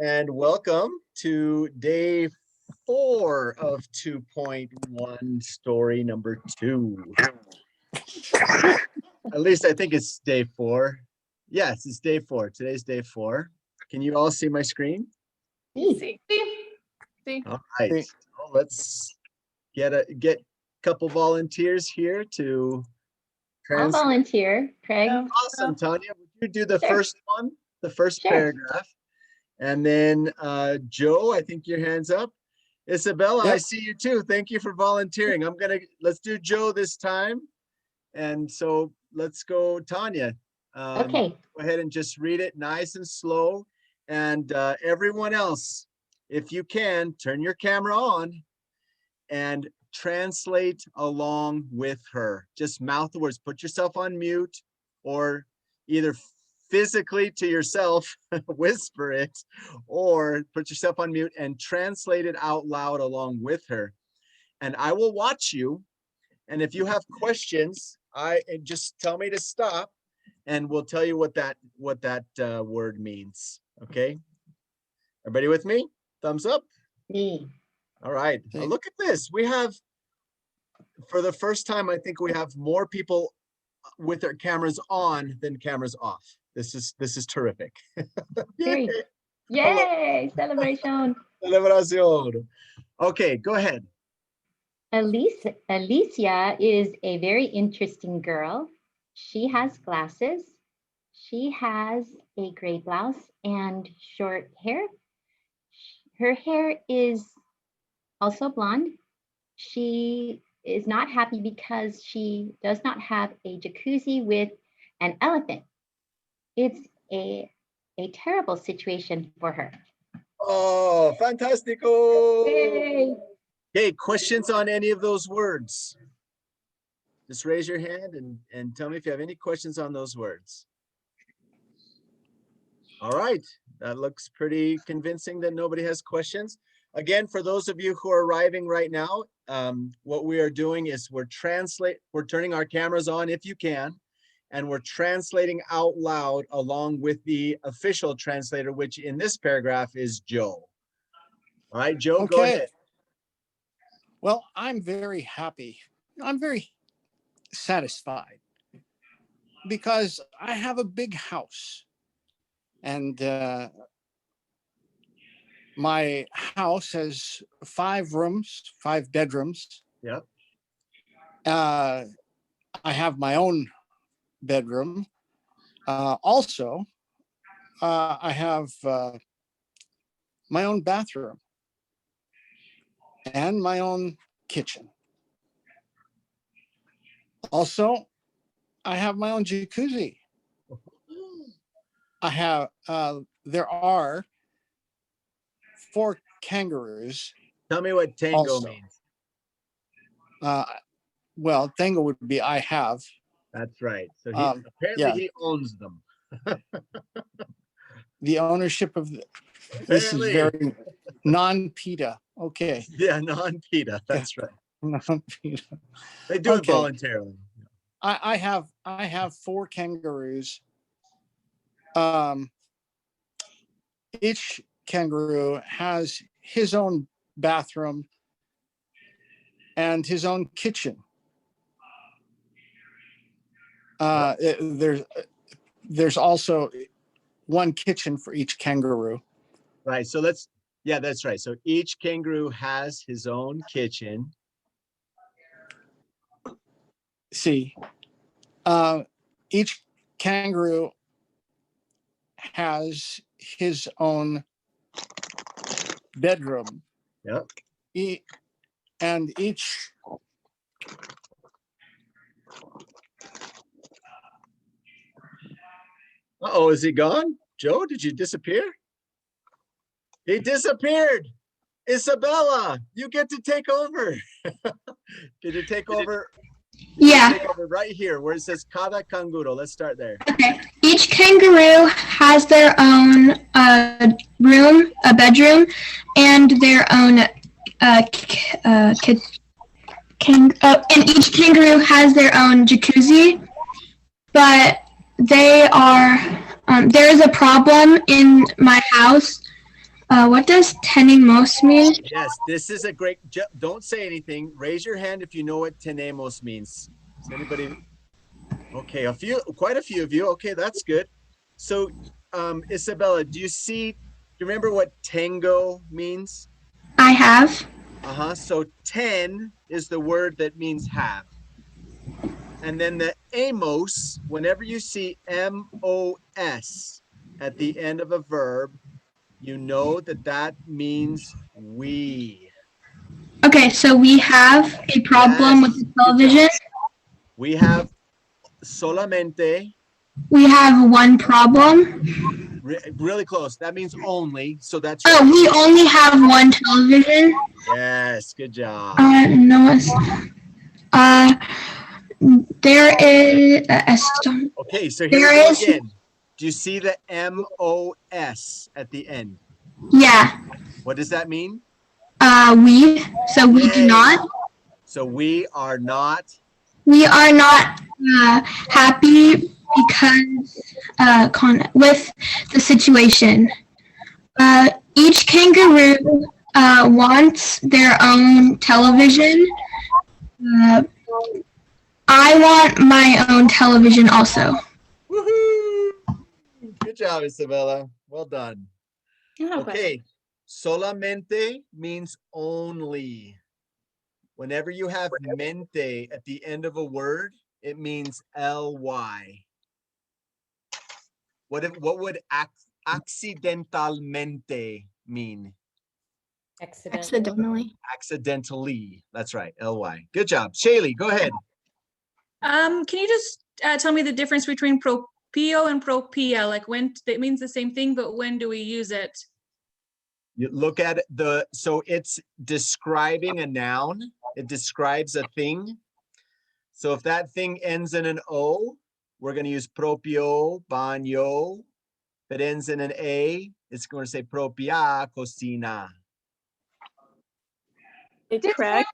and welcome to day 4 of 2.1 story number 2. At least I think it's day 4. Yes, it's day 4. Today's day 4. Can you all see my screen? See. All right, so let's get a couple volunteers here to I'll volunteer, Craig. Awesome, Tanya. Would you do the first one, the first paragraph? And then Joe, I think your hand's up. Isabella, I see you too. Thank you for volunteering. Let's do Joe this time. And so let's go, Tanya. Okay. Go ahead and just read it nice and slow. And everyone else, if you can, turn your camera on and translate along with her. Just mouth the words. Put yourself on mute, or either physically to yourself, whisper it, or put yourself on mute and translate it out loud along with her. And I will watch you. And if you have questions, just tell me to stop, and we'll tell you what that word means. Okay, everybody with me? Thumbs up. Me. All right. Now look at this. We have, for the first time, I think we have more people with their cameras on than cameras off. This is terrific. Yay! Yay! Celebration. Celebración. Okay, go ahead. Alicia is a very interesting girl. She has glasses. She has a gray blouse and short hair. Her hair is also blonde. She is not happy because she does not have a jacuzzi with an elephant. It's a terrible situation for her. Oh, fantastico. Yay. Okay, questions on any of those words? Just raise your hand and tell me if you have any questions on those words. All right, that looks pretty convincing that nobody has questions. Again, for those of you who are arriving right now, what we are doing is we're turning our cameras on if you can, and we're translating out loud along with the official translator, which in this paragraph is Joe. All right, Joe, go ahead. Well, I'm very happy. I'm very satisfied because I have a big house, and my house has 5 rooms, 5 bedrooms. Yep. I have my own bedroom. Also, I have my own bathroom and my own kitchen. Also, I have my own jacuzzi. I have, there are 4 kangaroos. Tell me what tango also means. Well, tango would be I have. That's right. So apparently he owns them. The ownership of this is very non-PETA. Okay. Yeah, non-PETA. That's right. Non-PETA. They do it voluntarily. I have 4 kangaroos. Each kangaroo has his own bathroom and his own kitchen. There's also one kitchen for each kangaroo. Right. So that's right. So each kangaroo has his own kitchen. See, each kangaroo has his own bedroom. Yep. And each Uh-oh, is he gone? Joe, did you disappear? He disappeared. Isabella, you get to take over. Did you take over? Yeah. Take over right here where it says cada canguro. Let's start there. Okay. Each kangaroo has their own room, a bedroom, and their own and each kangaroo has their own jacuzzi, but they are there is a problem in my house What does tenemos mean? Yes, this is a great, don't say anything. Raise your hand if you know what tenemos means. Does anybody? Okay, quite a few of you. Okay, that's good. So, Isabella, do you remember what tango means? I have. So ten is the word that means have. And then the amos, whenever you see M-O-S at the end of a verb, you know that means we. Okay, so we have a problem with the television. We have solamente. We have one problem. Really close. That means only. So that's right. We only have one television. Yes, good job. No, there is. Okay, so here we go again. Do you see the M-O-S at the end? Yeah. What does that mean? We. So we do not. So we are not. We are not happy because with the situation. Each kangaroo wants their own television. I want my own television also. Woohoo! Good job, Isabella. Well done. Okay, solamente means only. Whenever you have mente at the end of a word, it means ly. What would accidentalmente mean? Accidentally. Accidentally. That's right. ly. Good job. Shaylee, go ahead. Can you just tell me the difference between propio and propia? Like when it means the same thing, but when do we use it? You look at so it's describing a noun. It describes a thing. So if that thing ends in an O, we're going to use propio, baño. If it ends in an A, it's going to say propia cocina. Does that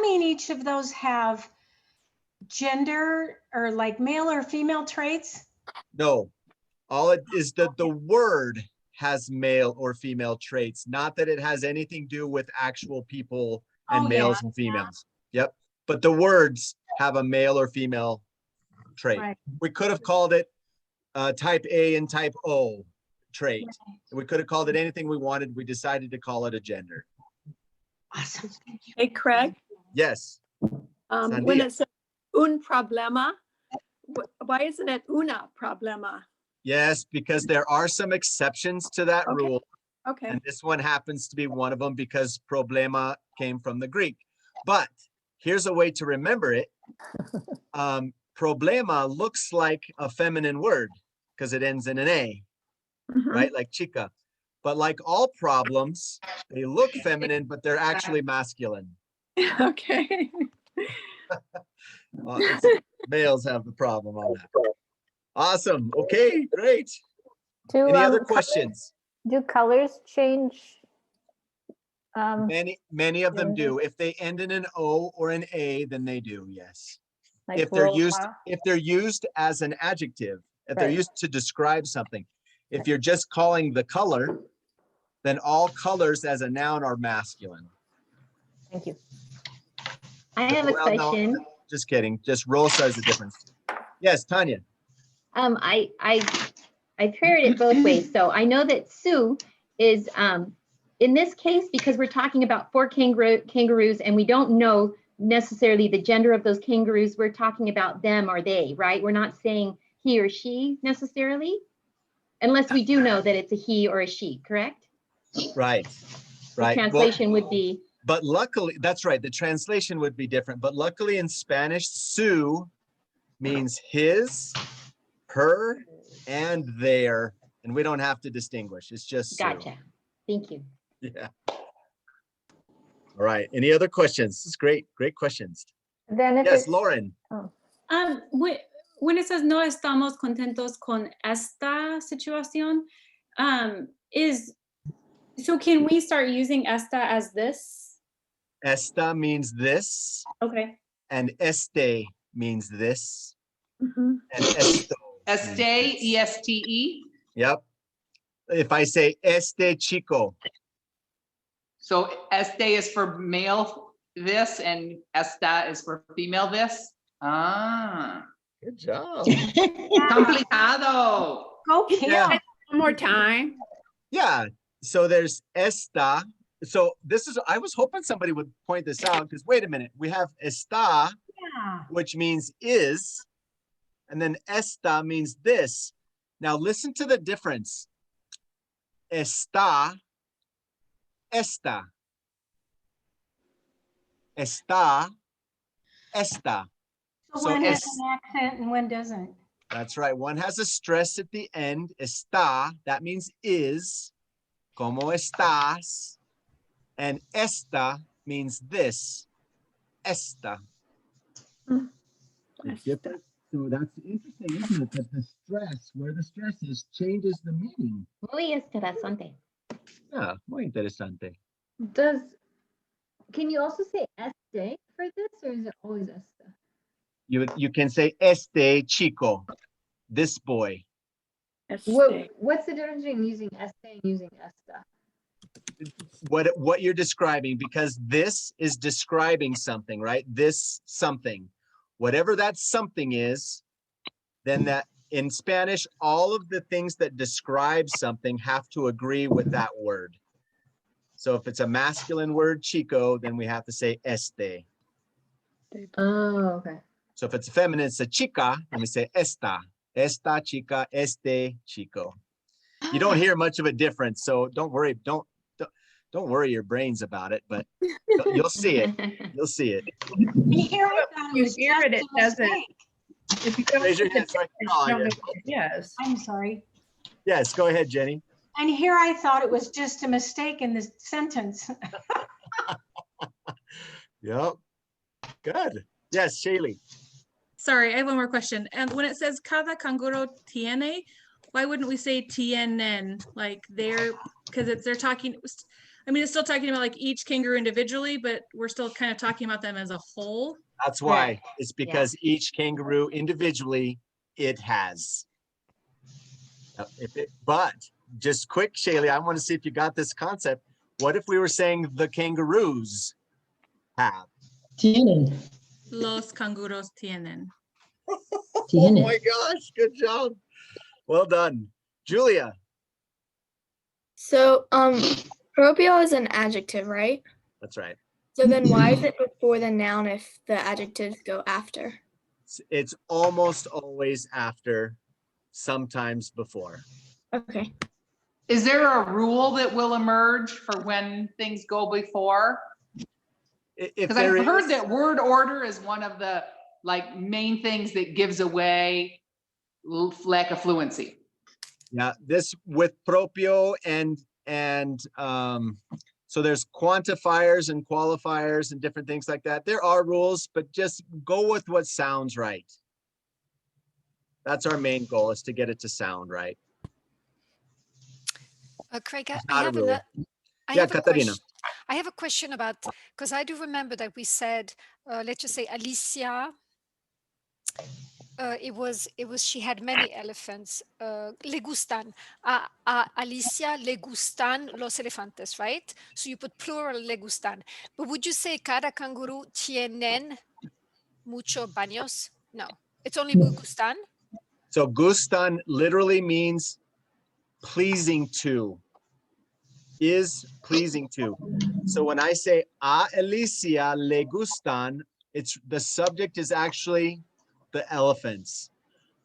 mean each of those have gender or like male or female traits? No, all it is that the word has male or female traits, not that it has anything to do with actual people and males and females. Yep. But the words have a male or female trait. Right. We could have called it type A and type O trait. We could have called it anything we wanted. We decided to call it a gender. Awesome. Hey, Craig. Yes. When it says un problema, why isn't it una problema? Yes, because there are some exceptions to that rule. Okay. And this one happens to be one of them because problema came from the Greek. But here's a way to remember it. Problema looks like a feminine word because it ends in an A, right? Like chica. But like all problems, they look feminine, but they're actually masculine. Okay. Males have the problem on that. Awesome. Okay, great. Any other questions? Do colors change? Many of them do. If they end in an O or an A, then they do, yes. Like if they're used as an adjective, if they're used to describe something. If you're just calling the color, then all colors as a noun are masculine. Thank you. I have a question. No, just kidding. Just Rosa is the difference. Yes, Tanya. I heard it both ways. So I know that Sue is in this case, because we're talking about 4 kangaroos and we don't know necessarily the gender of those kangaroos, we're talking about them or they, right? We're not saying he or she necessarily, unless we do know that it's a he or a she, correct? Right. The translation would be. But luckily, that's right. The translation would be different. But luckily in Spanish, Sue means his, her, and their. And we don't have to distinguish. It's just Sue. Gotcha. Thank you. Yeah. All right. Any other questions? This is great. Great questions. Then yes, Lauren. Oh. When it says no estamos contentos con esta situación, so can we start using esta as this? Esta means this. Okay. And este means this. Mm-hmm. And esto. Este, E-S-T-E. Yep. If I say este chico, So este is for male this and esta is for female this. Ah, good job. complicado. Go, Kim. Yeah. One more time. Yeah, so there's esta. So this is, I was hoping somebody would point this out because wait a minute, we have está, Yeah. which means is, and then esta means this. Now listen to the difference. Está, esta. Está, esta. So So one has es- an accent and one doesn't. That's right. One has a stress at the end. Está, that means is. Como estás? And esta means this. Esta. It's different. So that's interesting, isn't it? That the stress, where the stress is, changes the meaning. Muy interesante. Yeah, muy interesante. Can you also say este for this, or is it always esta? You can say este chico, this boy. What's the difference between using este and using esta? What you're describing, because this is describing something, right? This something. Whatever that something is, then that in Spanish, all of the things that describe something have to agree with that word. So if it's a masculine word, chico, then we have to say este. Oh, okay. So if it's feminine, it's a chica, and we say esta. Esta chica, este chico. You don't hear much of a difference, so don't worry. Don't worry your brains about it, but you'll see it. You'll see it. And here I thought You was hear it, just it a doesn't. mistake. If you don't Raise your put the hand so I can difference, call you don't you. know what it is. I'm sorry. Yes, go ahead, Jenny. And here I thought it was just a mistake in the sentence. Yep. Good. Yes, Shaylee. Sorry, I have one more question. And when it says cada canguro tiene, why wouldn't we say tienen? Like they're, because they're talking, I mean, it's still talking about like each kangaroo individually, but we're still kind of talking about them as a whole. That's why. It's because each kangaroo individually, it has. But just quick, Shaylee, I want to see if you got this concept. What if we were saying the kangaroos have? Tienen. Los canguros tienen. Oh my gosh, good job. Well done. Julia. So, proprio is an adjective, right? That's right. So then why is it before the noun if the adjectives go after? It's almost always after, sometimes before. Okay. Is there a rule that will emerge for when things go before? Because I've heard that word order is one of the like main things that gives away lack of fluency. Yeah, this with proprio and so there's quantifiers and qualifiers and different things like that. There are rules, but just go with what sounds right. That's our main goal, is to get it to sound right. Craig, It's I not a have rule. a Katarina. I have a question about, because I do remember that we said, let's just say Alicia, she had many elephants. Le gustan. Alicia le gustan los elefantes, right? So you put plural le gustan. But would you say cada canguro tienen mucho baños? No, it's only gustan. So gustan literally means pleasing to, is pleasing to. So when I say a Alicia le gustan, it's the subject is actually the elephants.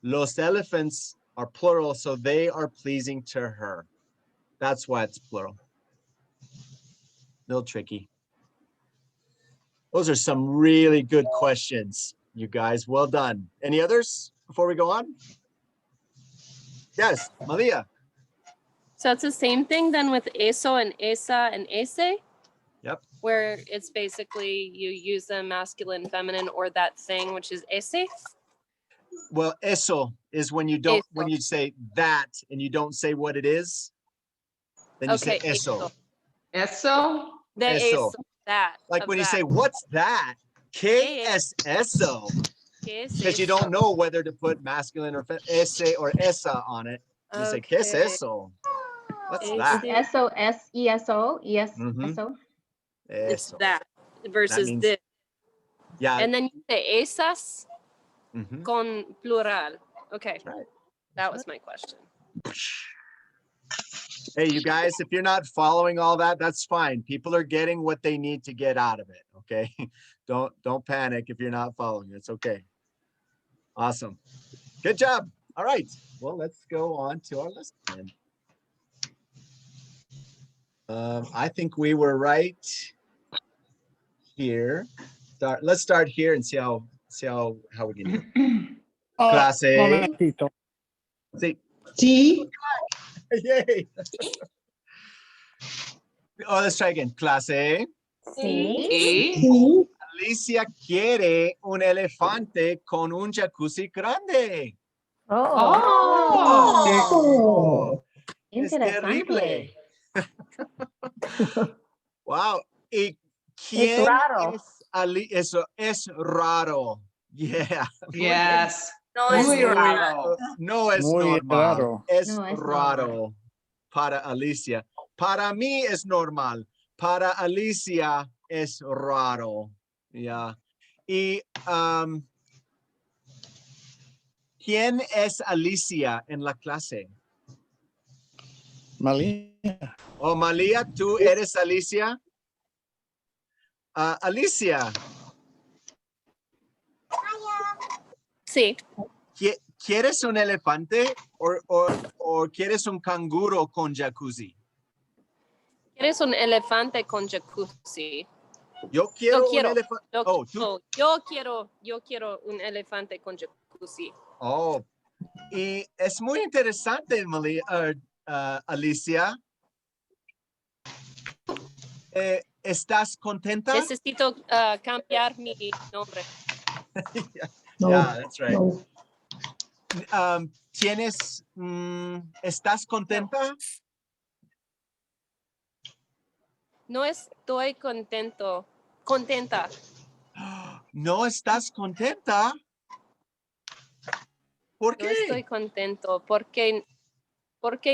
Los elephants are plural, so they are pleasing to her. That's why it's plural. A little tricky. Those are some really good questions, you guys. Well done. Any others before we go on? Yes, Malia. So it's the same thing then with eso and esa and ese? Yep. Where it's basically you use the masculine, feminine, or that thing, which is ese? Well, eso is when you don't, when you say that and you don't say what it is, then you say eso. Eso? The eso, that. Like when you say, what's that? ¿Qué es eso? Because you don't know whether to put masculine or ese or esa on it. You say, ¿qué es eso? What's Ese. that? S-O-S-E-S-O, Mhm. E-S-S-O. It's Eso. that versus means- this. Yeah. And then you say esas Mhm. con plural. Okay. That's right. That was my question. Hey, you guys, if you're not following all that, that's fine. People are getting what they need to get out of it. Okay. Don't panic if you're not following. It's okay. Awesome. Good job. All right. Well, let's go on to our lesson. I think we were right here. Let's start here and see how we can do. Clase. Momentito. Sí. Sí. Yay. Oh, let's try again. Clase. Sí. Alicia quiere un elefante con un jacuzzi grande. Oh. Es Interesante. terrible. Wow. ¿Y quién raro. Eso es raro. Yeah. Yes. No Muy es raro. No es Muy normal. raro. Es No es raro para Alicia. Para mí es normal. Para Alicia es raro. Yeah. Y ¿quién es Alicia en la clase? Malia. Oh, Malia, ¿tú eres Alicia? Alicia, Sí. ¿quieres un elefante o quieres un canguro con jacuzzi? ¿Quieres un elefante con jacuzzi? Yo quiero un quiero. elefante. Oh, tú. No, yo quiero un elefante con jacuzzi. Oh, y es muy interesante, Alicia. ¿Estás contenta? Necesito cambiar mi nombre. Yeah, that's right. ¿Estás contenta? No estoy contenta. ¿No estás contenta? ¿Por No qué? estoy contento porque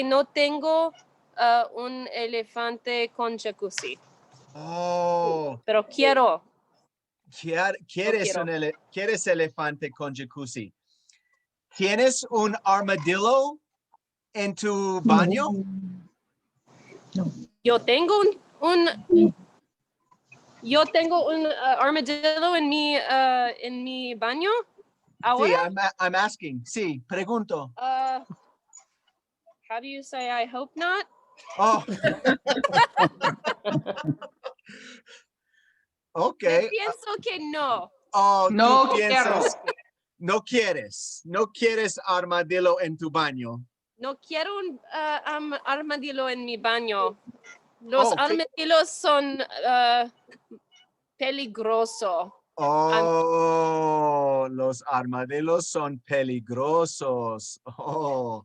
no tengo un elefante con jacuzzi. Oh, Pero quiero. ¿Quieres elefante con jacuzzi? ¿Tienes un armadillo en tu baño? Yo tengo un armadillo en mi baño. Sí, Ahora. I'm asking. Sí, pregunto. How do you say I hope not? Oh. Okay. Yo pienso que no. Oh, No tú piensas, quiero. no quieres armadillo en tu baño. No quiero un armadillo en mi baño. Los Oh, armadillos son peligrosos. Oh, los armadillos son peligrosos. Oh.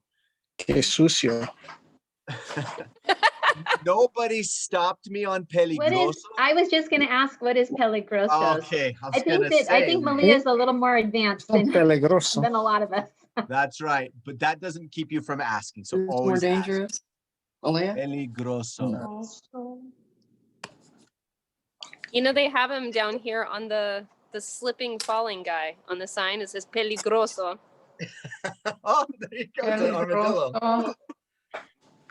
Qué sucio. Nobody stopped me on peligroso. I was just going to ask, what is peligroso? Okay, I think Malia is a little more advanced than a lot of us. That's right, but that doesn't keep you from asking. So It's more always ask. dangerous. Alia? Peligroso. You know, they have him down here on the slipping falling guy on the sign. It says peligroso. Oh, there you go. It's an armadillo.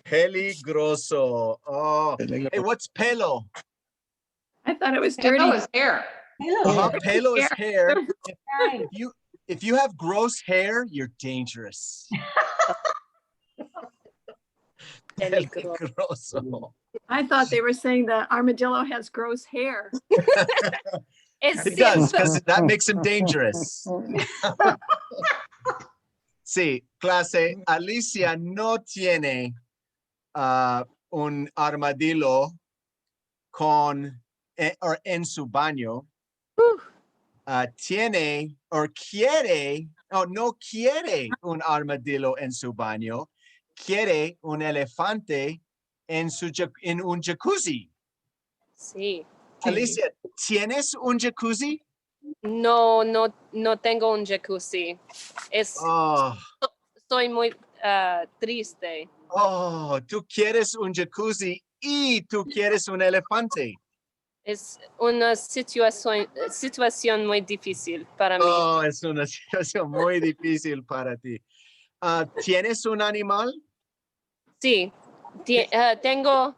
Peligroso. Oh, hey, what's pelo? I thought it was dirty. Pelo is hair. Pelo is hair. If you have gross hair, you're dangerous. Peligroso. I thought they were saying the armadillo has gross hair. It does, because that makes him dangerous. Sí, clase, Alicia no tiene un armadillo en su baño. Tiene o quiere, no quiere un armadillo en su baño, quiere un elefante en un jacuzzi. Sí. Alicia, ¿tienes un jacuzzi? No tengo un jacuzzi. Soy muy triste. Oh, tú quieres un jacuzzi y tú quieres un elefante. Es una situación muy difícil para mí. Oh, es una situación muy difícil para ti. ¿Tienes un animal? Sí, tengo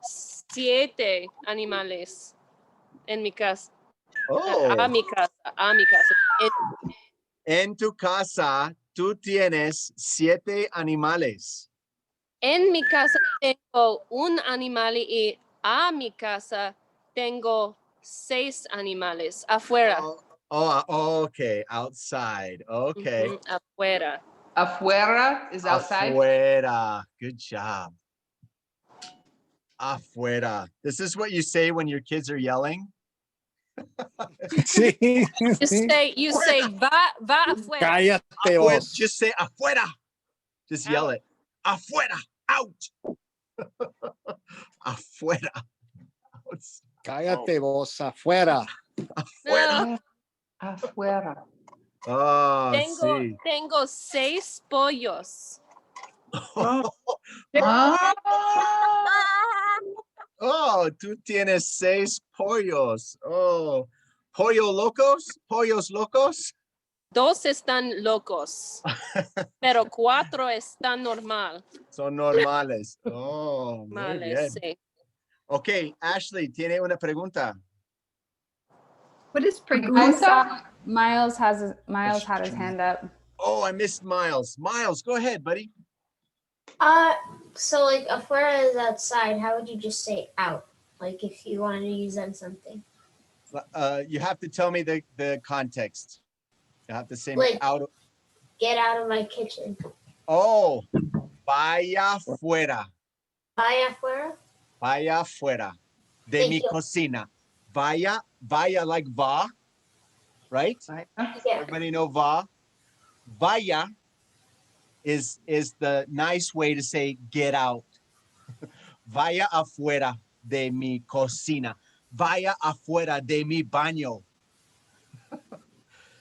7 animales en mi casa. Oh. A mi casa. En tu casa, tú tienes 7 animales. En mi casa tengo un animal y a mi casa tengo 6 animales afuera. Oh, okay, outside. Okay. Afuera. Afuera is outside. Afuera. Good job. Afuera. This is what you say when your kids are yelling. Sí. You say va afuera. Cállate vos. Just say afuera. Just yell it. Afuera. Out. Afuera. Cállate vos, afuera. Afuera. Afuera. Oh, sí. Tengo 6 pollos. Oh, tú tienes 6 pollos. Oh, pollos locos. 2 están locos, pero 4 están normal. Son normales. Oh, muy bien. Sí. Okay, Ashley, tiene una pregunta. What is pregunta? Miles had his hand up. Oh, I missed Miles. Miles, go ahead, buddy. So like afuera is outside. How would you just say out? Like if you wanted to use that in something. You have to tell me the context. You have to say Like, out. Get out of my kitchen. Oh, vaya fuera. Vaya afuera. Vaya fuera de mi cocina. Vaya like va, right? Yeah. Everybody know va? Vaya is the nice way to say get out. Vaya afuera de mi cocina. Vaya afuera de mi baño.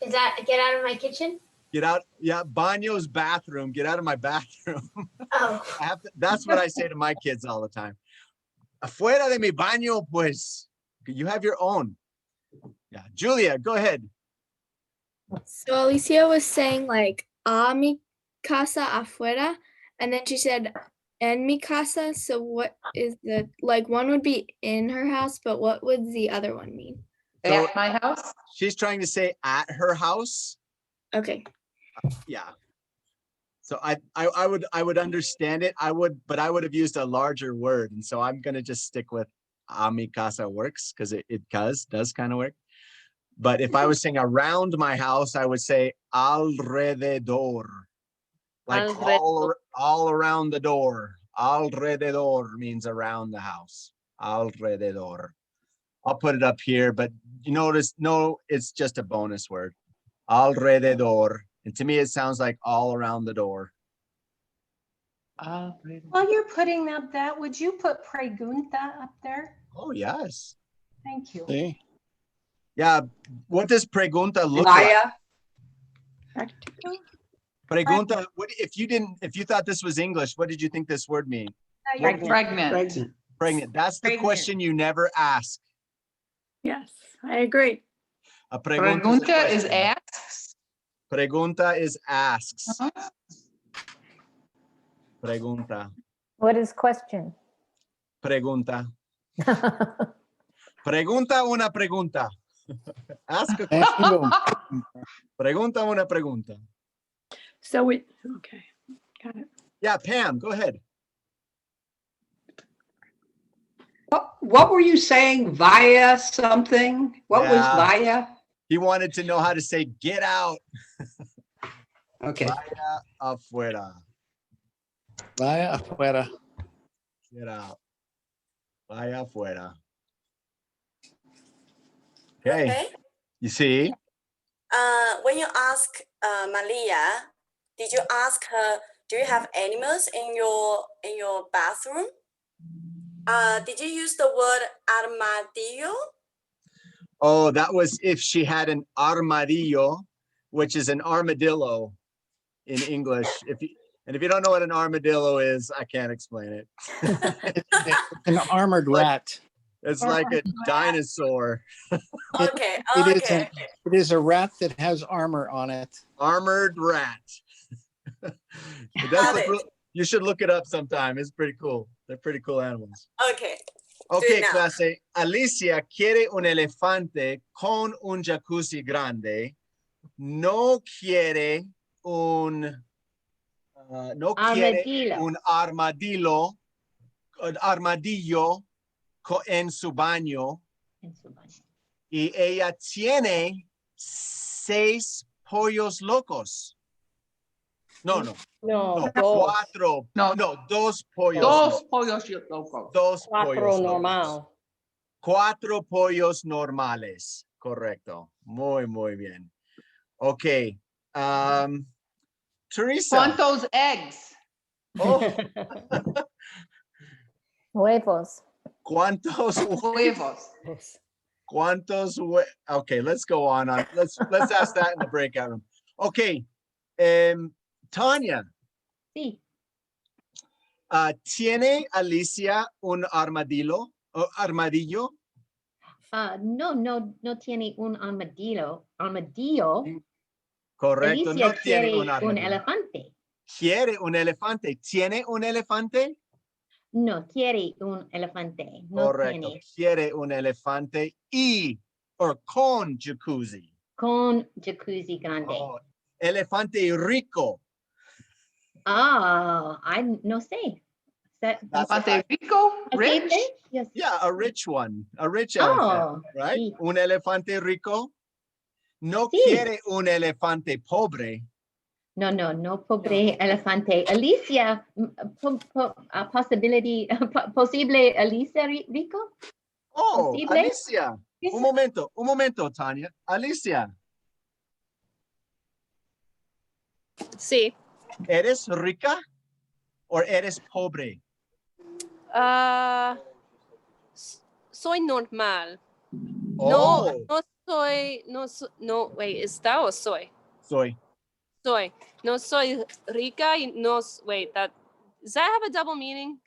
Is that get out of my kitchen? Get out. Yeah, baño's bathroom. Get out of my bathroom. Oh. That's what I say to my kids all the time. Afuera de mi baño, pues. You have your own. Yeah, Julia, go ahead. So Alicia was saying like a mi casa afuera, and then she said en mi casa. So what is the, like, one would be in her house, but what would the other one mean? So, at my house? She's trying to say at her house. Okay. Yeah. So I would understand it. But I would have used a larger word. And so I'm gonna just stick with a mi casa works because it does kind of work. But if I was saying around my house, I would say alrededor. Like all around the door. Alrededor means around the house. Alrededor. I'll put it up here, but you notice, no, it's just a bonus word. Alrededor. And to me, it sounds like all around the door. While you're putting up that, would you put pregunta up there? Oh, yes. Thank you. See? Yeah. What does pregunta look like? Pregunta, if you thought this was English, what did you think this word mean? Pregnant. Pregnant. That's the question you never ask. Yes, I agree. A pregunta is asks. Pregunta is asks. Pregunta. What is question? Pregunta. Pregunta una pregunta. Ask a question. Pregunta una pregunta. So okay, got it. Yeah, Pam, go ahead. What were you saying? Via something? What was via? He wanted to know how to say get out. Okay. Vaya afuera. Vaya afuera. Get out. Vaya afuera. Okay. You see? When you ask Malia, did you ask her, do you have animals in your bathroom? Did you use the word armadillo? Oh, that was if she had an armadillo, which is an armadillo in English. And if you don't know what an armadillo is, I can't explain it. It's an armored rat. It's like a dinosaur. Okay, It is a rat that has armor on it. Armored rat. You should look it up sometime. It's pretty cool. They're pretty cool animals. Okay. Okay, clase. Alicia quiere un elefante con un jacuzzi grande. No quiere un armadillo en su baño. Y ella tiene 6 pollos locos. No, 4. No, 2 pollos. 2 pollos locos. 2 pollos normal. 4 pollos normales. Correcto. Muy, muy bien. Ok. Teresa. ¿Cuántos eggs? Oh. Huevos. ¿Cuántos huevos? Okay, let's go on. Let's ask that in the breakout room. Okay. Tanya. Sí. ¿Tiene Alicia un armadillo? No tiene un armadillo. Correcto, Alicia no tiene quiere un armadillo. elefante. Quiere un elefante. ¿Tiene un elefante? No, quiere un elefante. No Correcto. tiene. Quiere un elefante con jacuzzi. Con jacuzzi grande. Oh, elefante rico. I no sé. Elefante rico? Rich? Yes. Yeah, a rich one. A rich elephant, right? Sí. Un elefante rico. No quiere un elefante pobre. No, pobre elefante. Alicia, posible Alicia rico? Oh, ¿Posible? Alicia. Un momento, Tanya. Alicia. Sí. ¿Eres rica o eres pobre? Soy normal. Oh. ¿Está o soy? Soy. No soy rica y no, wait, does that have a double meaning?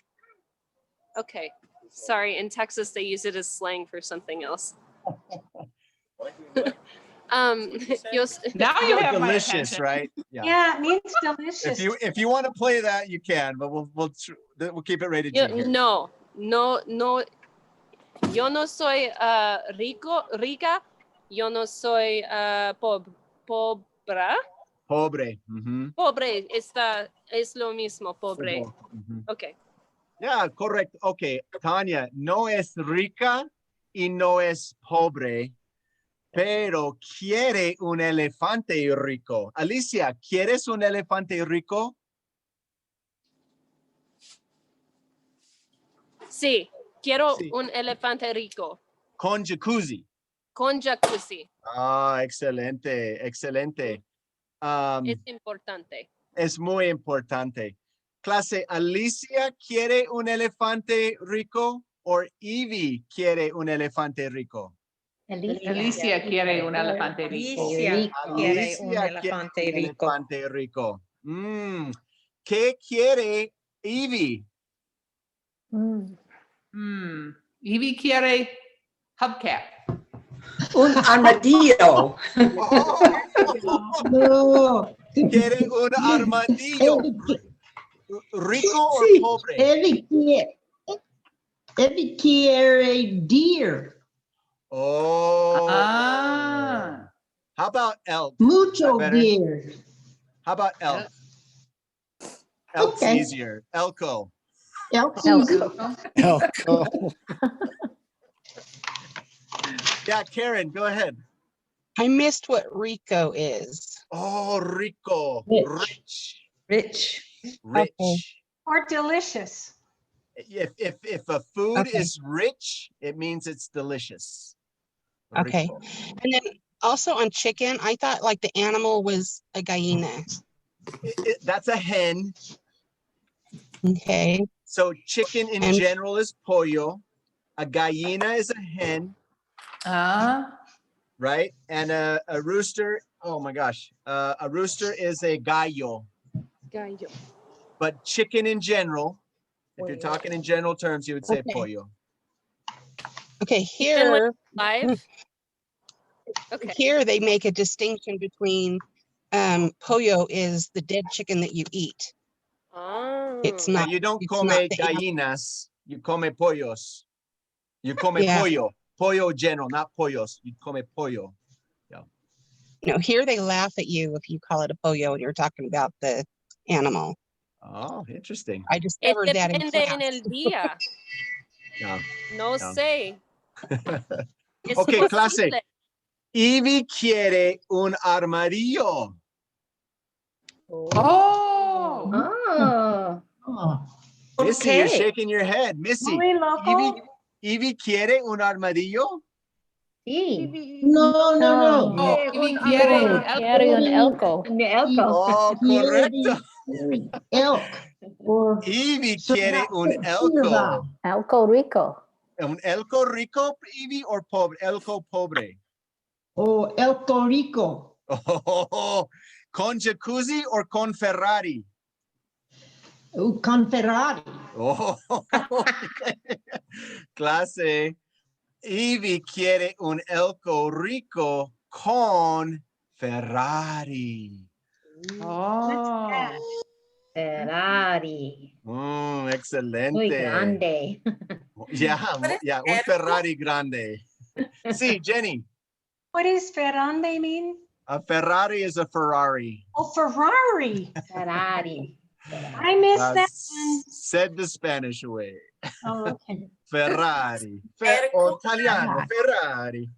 Okay, sorry, in Texas they use it as slang for something else. Now you have my delicious, attention. right? Yeah, it means delicious. If you want to play that, you can, but we'll keep it rated G here. No. Yo no soy rica. Yo no soy pobre. Pobre. Mm-hmm. Pobre es lo mismo, pobre. Mm-hmm. Okay. Yeah, correct. Okay, Tanya, no es rica y no es pobre, pero quiere un elefante rico. Alicia, ¿quieres un elefante rico? Sí, quiero un elefante rico. Con jacuzzi. Con jacuzzi. Ah, excelente. Es importante. Es muy importante. Clase, ¿Alicia quiere un elefante rico o Evie quiere un elefante rico? Alicia quiere un elefante rico. Alicia quiere un elefante rico. ¿Qué quiere Evie? Evie quiere hubcap. Un armadillo. No. Quiere un armadillo. ¿Rico o pobre? Evie quiere deer. Oh. How about elk? Mucho deer. How about elk? Elk's easier. Elko. Elko. Yeah, Karen, go ahead. I missed what rico is. Oh, rico. Rich. Okay. Or delicious. If a food is rich, it means it's delicious. Okay. Rico. And then also on chicken, I thought like the animal was a gallina. That's a hen. Okay. So chicken in general is pollo. A gallina is a hen. Right? And a rooster, oh my gosh. A rooster is a gallo. but chicken in general. If you're talking in general terms, you would say pollo. Okay, Even when here, it's live? Okay. here they make a distinction between pollo is the dead chicken that you eat. Oh. It's Yeah, not. you don't it's come not the animal. gallinas, you come pollos. You come Yeah. pollo. Pollo general, not pollos. You come pollo. You know, here they laugh at you if you call it a pollo and you're talking about the animal. Oh, interesting. I discovered that in Depende en class. el día. Yeah. No Yeah. sé. Es Okay, clase. posible. Ivy quiere un armadillo. Oh. Missy, you're shaking your head. Missy, Muy loco. Ivy quiere un armadillo? Sí. No. Un Quiere un elko. Oh, correcto. Elk. Or Ivy quiere un elko. Elko rico. ¿Un elko rico, Ivy, or pobre? Elko pobre. Oh, Elko Rico. Oh, con jacuzzi or con Ferrari? Con Ferrari. Oh, clase. Ivy quiere un elko rico con Ferrari. Oh. Ferrari. Excelente. Muy grande. Yeah, un Ferrari grande. Sí, Jenny. What does Ferrande mean? A Ferrari is a Ferrari. Oh, Ferrari. Ferrari. I missed that one. Said the Spanish way. Oh, okay. Ferrari. Italiano, Ferrari.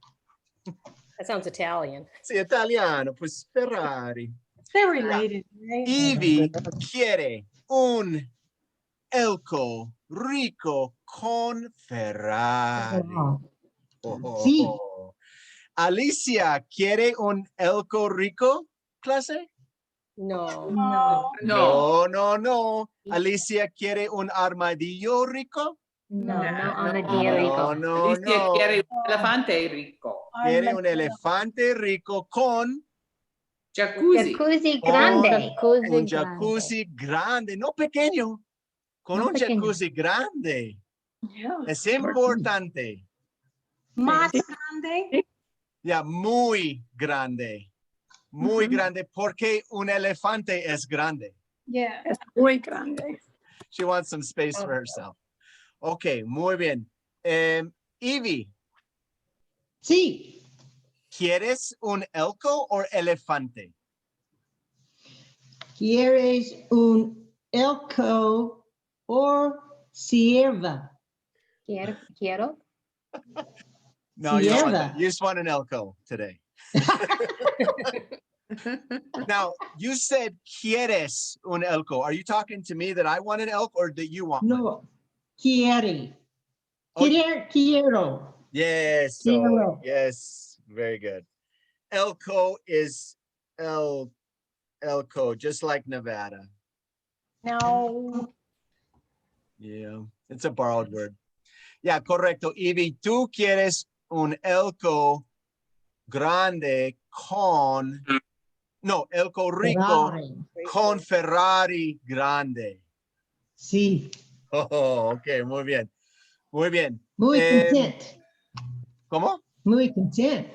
That sounds Italian. Sí, italiano, pues Ferrari. They're related, right? Ivy quiere un elko rico con Ferrari. Sí. Alicia quiere un elko rico, clase? No. No. Alicia quiere un armadillo rico? No, armadillo rico. No. Alicia quiere un elefante rico. Quiere un elefante rico con Jacuzzi. Jacuzzi grande. un jacuzzi grande, no pequeño, con un jacuzzi grande. Es importante. Más grande. Ya, muy grande. Muy grande porque un elefante es grande. Yeah. Es muy grande. She wants some space for herself. Okay, muy bien. Ivy. Sí. ¿Quieres un elko o elefante? ¿Quieres un elko o cierva? Quiero. No, you don't want that. You just want an elko today. Now, you said quieres un elko. Are you talking to me that I want an elk or that you want one? No. Quiere. Oh, Quiero. yes. Quiero. Yes. Very good. Elko is elko, just like Nevada. No. Yeah, it's a borrowed word. Yeah, correcto. Ivy, tú quieres un elko grande con, no, elko rico con Ferrari grande. Sí. Oh, ok, muy bien. Muy bien. Muy content. ¿Cómo? Muy content.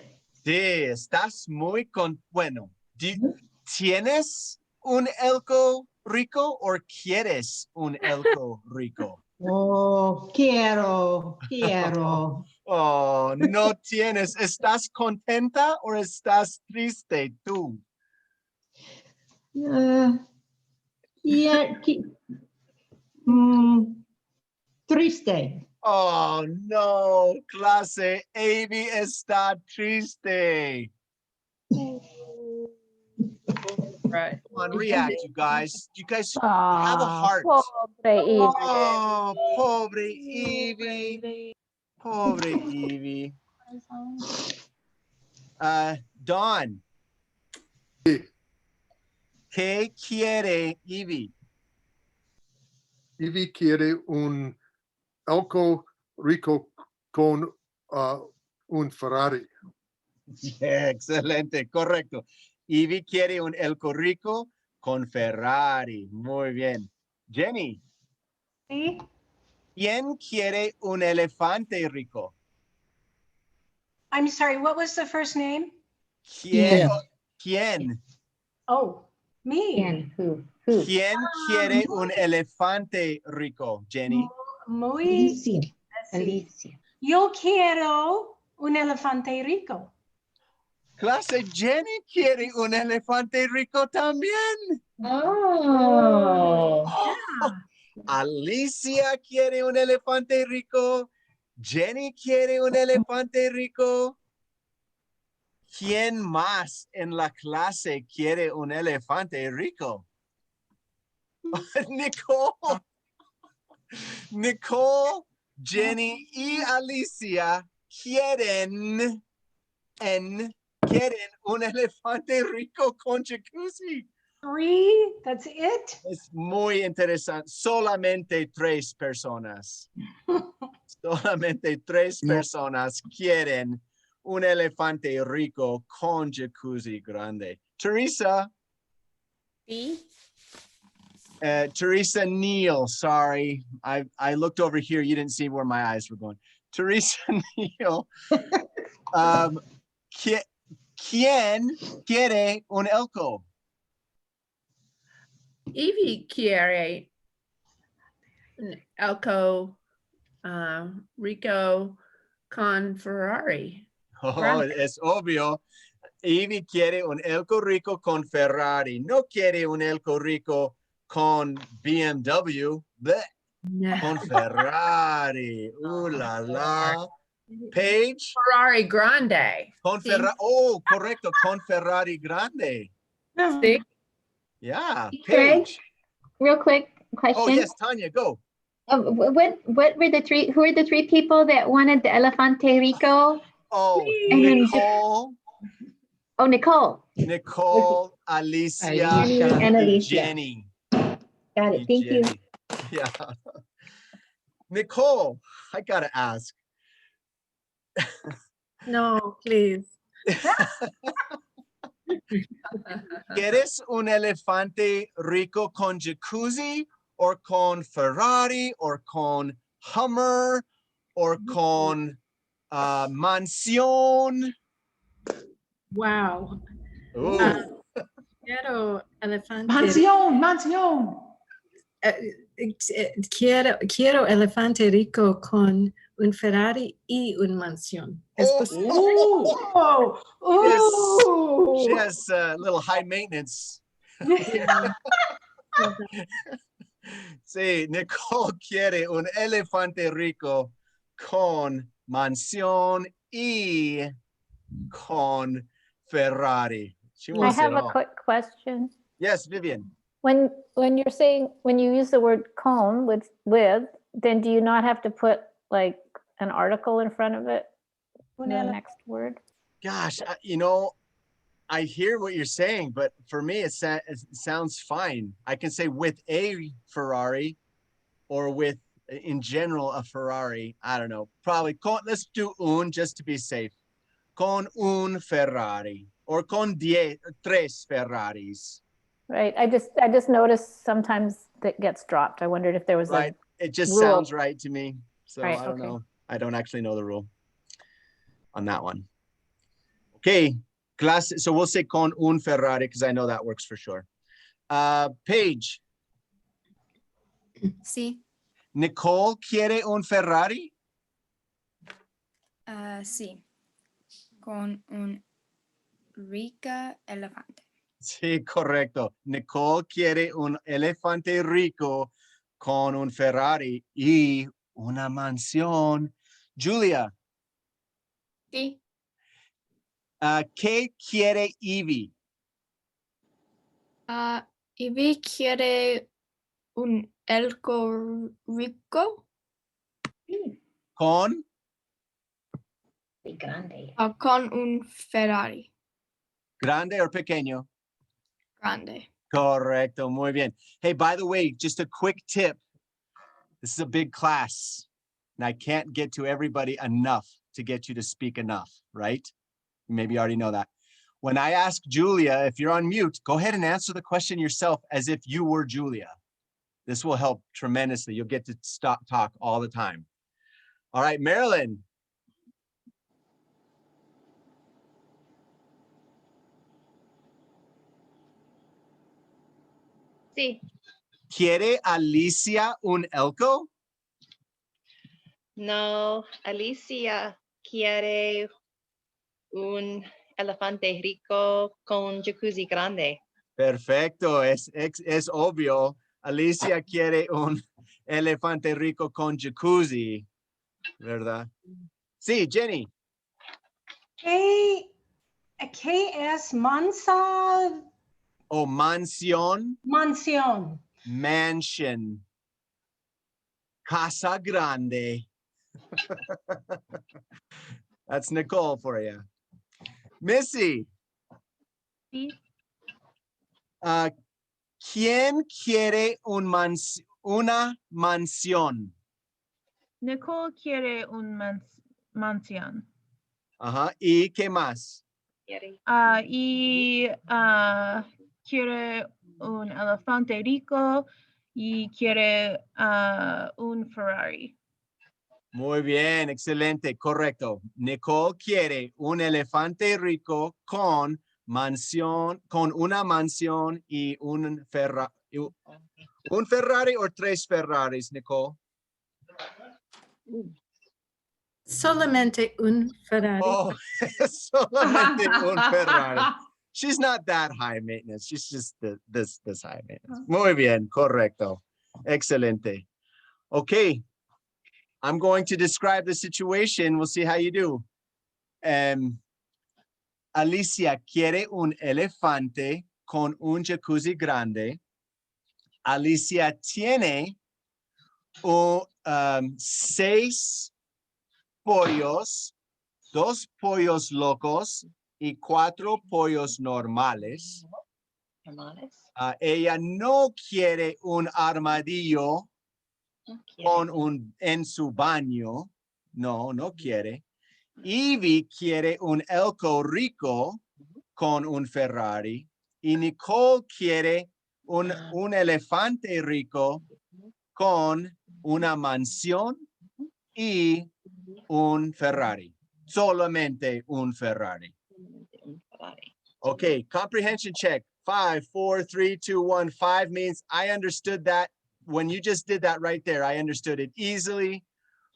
Sí, estás muy bueno. ¿Tienes un elko rico o quieres un elko rico? Oh, quiero. Oh, no tienes. ¿Estás contenta o estás triste tú? Triste. Oh, no, clase. Ivy está triste. Right. Come on, react, you guys. You guys have a heart. Pobre Ivy. Oh, pobre Ivy. Pobre Ivy. Dawn. ¿Qué quiere Ivy? Ivy quiere un elko rico con un Ferrari. Yeah, excelente, correcto. Ivy quiere un elko rico con Ferrari. Muy bien. Jenny. Sí. ¿Quién quiere un elefante rico? I'm sorry, what was the first name? ¿Quién? ¿Quién? Oh, me. And who? ¿Quién quiere un elefante rico, Jenny? Muy. Alicia. Let's see. Alicia. Yo quiero un elefante rico. Clase, Jenny quiere un elefante rico también. Oh. Alicia quiere un elefante rico. Jenny quiere un elefante rico. ¿Quién más en la clase quiere un elefante rico? Nicole. Nicole, Jenny y Alicia quieren un elefante rico con jacuzzi. 3, that's it? Es muy interesante. Solamente 3 personas. Solamente 3 personas quieren un elefante rico con jacuzzi grande. Teresa. B. Teresa Neal, sorry. I looked over here. You didn't see where my eyes were going. Teresa Neal. ¿Quién quiere un elko? Evie quiere un elko rico con Ferrari. Oh, es obvio. Evie quiere un elko rico con Ferrari. No quiere un elko rico con BMW. Bleh. No. Con Ferrari. La la. Paige. Ferrari grande. Con Ferrari. Oh, correcto. Con Ferrari grande. Sí. Yeah. Greg, Paige. real quick question. Oh yes, Tanya, go. What were the 3? Who are the 3 people that wanted the elefante rico? Oh, And Nicole. Oh, Nicole. Nicole, Alicia, and Alicia. Jenny. Got it. Thank you. Yeah. Nicole, I gotta ask. No, please. ¿Quieres un elefante rico con jacuzzi or con Ferrari or con Hummer or con mansión? Wow. Quiero elefante. Mansión. Quiero elefante rico con un Ferrari y un mansión. ¿Es posible? She has a little high maintenance. Sí, Nicole quiere un elefante rico con mansión y con Ferrari. She I wants have it a all. quick question. Yes, Vivian. When you're saying, when you use the word con with, then do you not have to put like an article in front of it? The next word? Gosh, you know, I hear what you're saying, but for me, it sounds fine. I can say with a Ferrari or with, in general, a Ferrari. I don't know. Probably, let's do un just to be safe. Con un Ferrari or con 3 Ferraris. Right. I just noticed sometimes that gets dropped. I wondered if there was right. It just rule. Sounds right to me. So right, I don't know. I don't actually know the rule on that one. Okay. Class. So we'll say con un Ferrari because I know that works for sure. Paige. Sí. Nicole quiere un Ferrari? Sí. Con un rica elefante. Sí, correcto. Nicole quiere un elefante rico con un Ferrari y una mansión. Julia. Sí. ¿Qué quiere Evie? Evie quiere un elko rico. Con? Grande. Con un Ferrari. ¿Grande o pequeño? Grande. Correcto, muy bien. Hey, by the way, just a quick tip. This is a big class, and I can't get to everybody enough to get you to speak enough, right? Maybe you already know that. When I ask Julia, if you're on mute, go ahead and answer the question yourself as if you were Julia. This will help tremendously. You'll get to talk all the time. All right, Marilyn. Sí. ¿Quiere Alicia un elko? No, Alicia quiere un elefante rico con jacuzzi grande. Perfecto, es obvio. Alicia quiere un elefante rico con jacuzzi, ¿verdad? Sí, Jenny. ¿Qué es mansa? O mansión. Mansión. Mansion. Casa grande. That's Nicole for you. Missy. Sí. ¿Quién quiere una mansión? Nicole quiere una mansión. Ajá. ¿Y qué más? Quiere un elefante rico y quiere un Ferrari. Muy bien, excelente, correcto. Nicole quiere un elefante rico con una mansión y un Ferrari. ¿Un Ferrari o 3 Ferraris, Nicole? Solamente un Ferrari. Oh, solamente un Ferrari. She's not that high maintenance. She's just this high maintenance. Muy bien, correcto. Excelente. Okay. I'm going to describe the situation. We'll see how you do. Alicia quiere un elefante con un jacuzzi grande. Alicia tiene 6 pollos, 2 pollos locos y 4 pollos normales. Ella no quiere un armadillo en su baño. No quiere. Ivy quiere un elko rico con un Ferrari. Y Nicole quiere un elefante rico con una mansión y un Ferrari. Solamente un Ferrari. Okay, comprehension check. 5, 4, 3, 2, 1. 5 means I understood that. When you just did that right there, I understood it easily.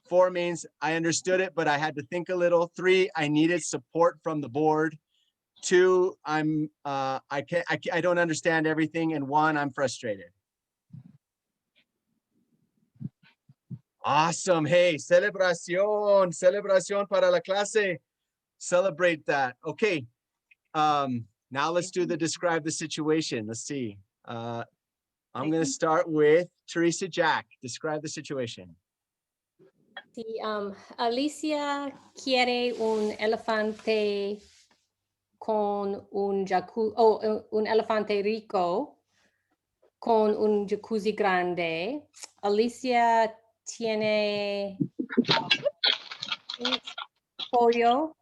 4 means I understood it, but I had to think a little. 3, I needed support from the board. 2, I don't understand everything. And 1, I'm frustrated. Awesome. Hey, celebración para la clase. Celebrate that. Okay. Now let's do the describe the situation. Let's see. I'm going to start with Teresa Jack. Describe the situation. Sí, Alicia quiere un elefante con un jacuzzi, un elefante rico con un jacuzzi grande. Alicia tiene pollo,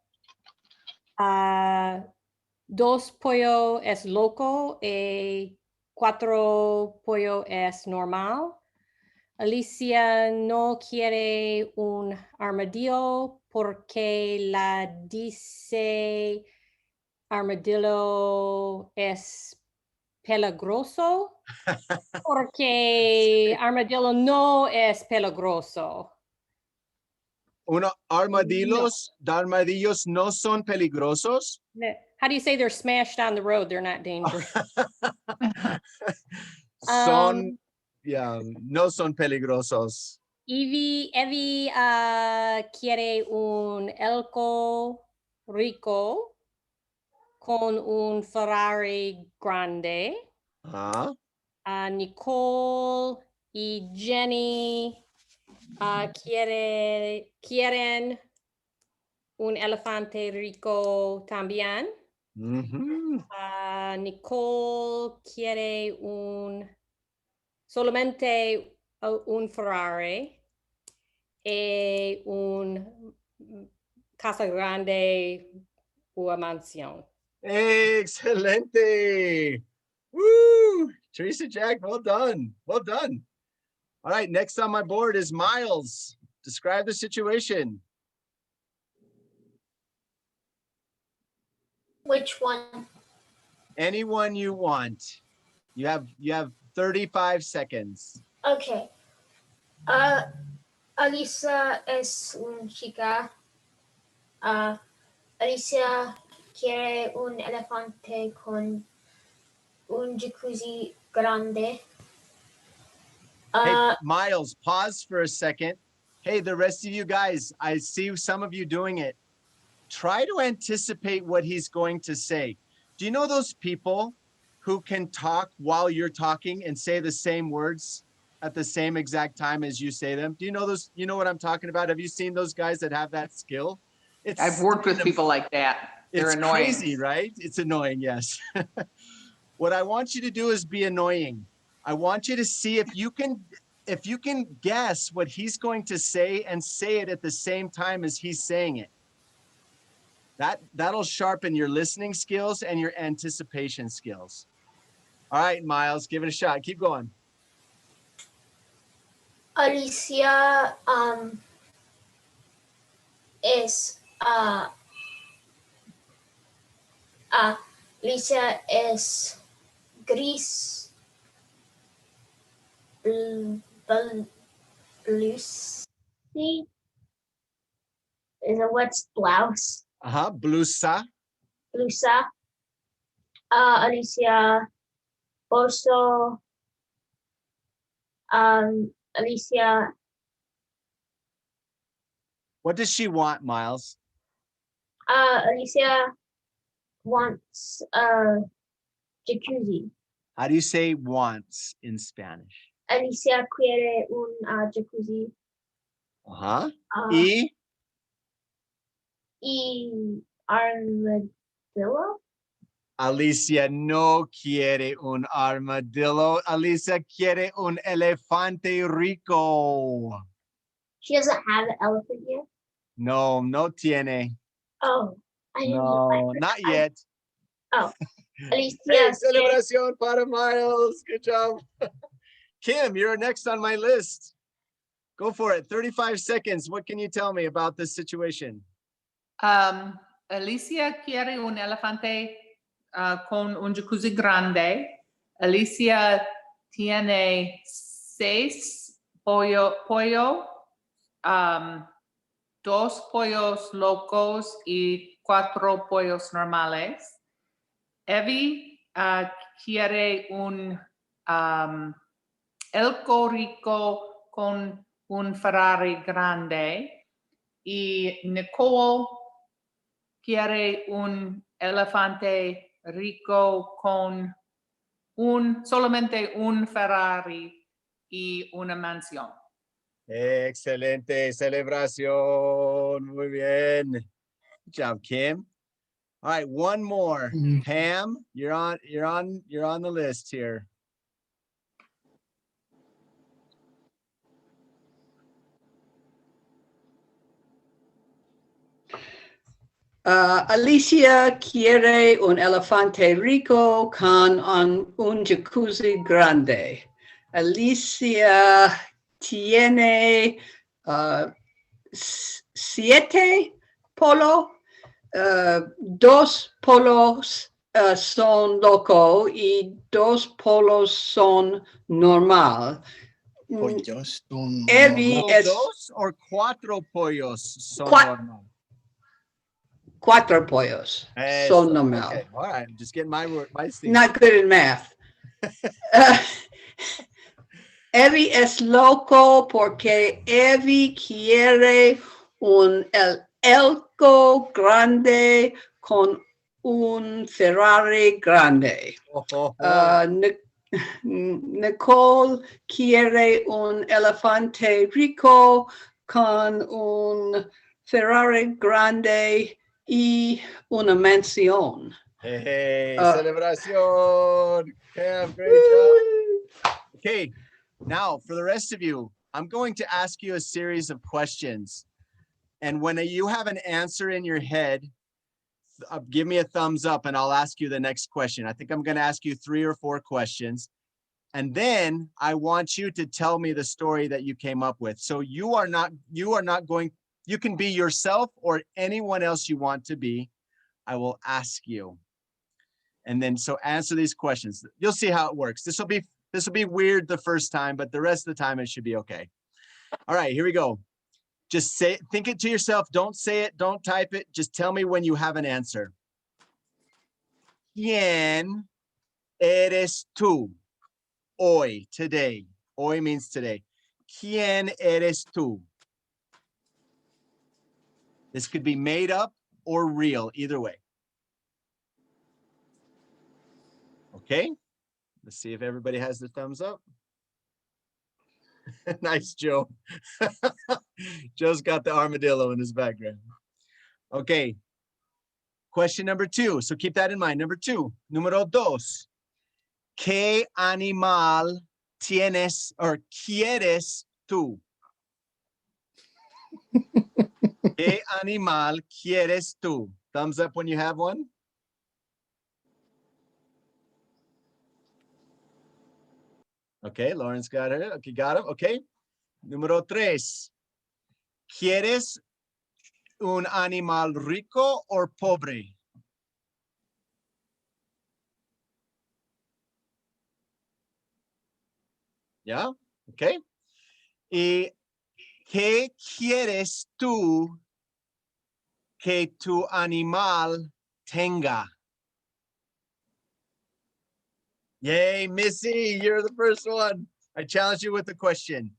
2 pollo es loco y 4 pollo es normal. Alicia no quiere un armadillo porque la dice armadillo es peligroso porque armadillo no es peligroso. Armadillos no son peligrosos. How do you say they're smashed on the road? They're not dangerous. No son peligrosos. Evie quiere un elko rico con un Ferrari grande. Nicole y Jenny quieren un elefante rico también. Nicole quiere solamente un Ferrari y un casa grande o mansión. Excelente. Woo! Teresa Jack, well done. Well done. All right, next on my board is Miles. Describe the situation. Which one? Anyone you want. You have 35 seconds. Okay. Alicia es un chica. Alicia quiere un elefante con un jacuzzi grande. Hey, Miles, pause for a second. Hey, the rest of you guys, I see some of you doing it. Try to anticipate what he's going to say. Do you know those people who can talk while you're talking and say the same words at the same exact time as you say them? Do you know those? You know what I'm talking about? Have you seen those guys that have that skill? I've worked with people like that. They're It's annoying. crazy, right? It's annoying, yes. What I want you to do is be annoying. I want you to see if you can guess what he's going to say and say it at the same time as he's saying it. That'll sharpen your listening skills and your anticipation skills. All right, Miles, give it a shot. Keep going. Alicia es Alicia es gris blouse. Is a what's blouse? Blusa. Blusa. Alicia also Alicia. What does she want, Miles? Alicia wants a jacuzzi. How do you say wants in Spanish? Alicia quiere un jacuzzi. Y armadillo. Alicia no quiere un armadillo. Alicia quiere un elefante rico. She doesn't have an elephant yet? No, no tiene. Oh, I didn't No, know. not yet. Oh, Alicia. Hey, celebración para Miles. Good job. Kim, you're next on my list. Go for it. 35 seconds. What can you tell me about this situation? Alicia quiere un elefante con un jacuzzi grande. Alicia tiene 6 pollos, 2 pollos locos y 4 pollos normales. Evie quiere un elco rico con un Ferrari grande y Nicole quiere un elefante rico con solamente un Ferrari y una mansión. Excelente celebración. Muy bien. Good job, Kim. All right, one more. Pam, you're on the list here. Alicia quiere un elefante rico con un jacuzzi grande. Alicia tiene 7 polos. 2 polos son locos y 2 polos son normal. Pollos son Evie es 2 o 4 pollos son normal. 4 pollos son normal. Okay. All right, just getting my thing. Not good in math. Evie es loco porque Evie quiere un elco grande con un Ferrari grande. Nicole quiere un elefante rico con un Ferrari grande y una mansión. Hey, celebración. Cam, great job. Okay, now for the rest of you, I'm going to ask you a series of questions. And when you have an answer in your head, give me a thumbs up and I'll ask you the next question. I think I'm going to ask you 3 or 4 questions. And then I want you to tell me the story that you came up with. So you are not going, you can be yourself or anyone else you want to be. I will ask you. And then so answer these questions. You'll see how it works. This will be weird the first time, but the rest of the time it should be okay. All right, here we go. Just think it to yourself. Don't say it, don't type it. Just tell me when you have an answer. ¿Quién eres tú? Hoy, today. Hoy means today. ¿Quién eres tú? This could be made up or real, either way. Okay, let's see if everybody has the thumbs up. Nice, Joe. Joe's got the armadillo in his background. Okay, question number 2. So keep that in mind. Number 2, número 2. ¿Qué animal tienes or quieres tú? ¿Qué animal quieres tú? Thumbs up when you have one. Okay, Lawrence got it. Okay, got him. Okay. Número 3. ¿Quieres un animal rico o pobre? ¿Ya? Okay. ¿Y qué quieres tú que tu animal tenga? Yay, Missy, you're the first one. I challenge you with a question.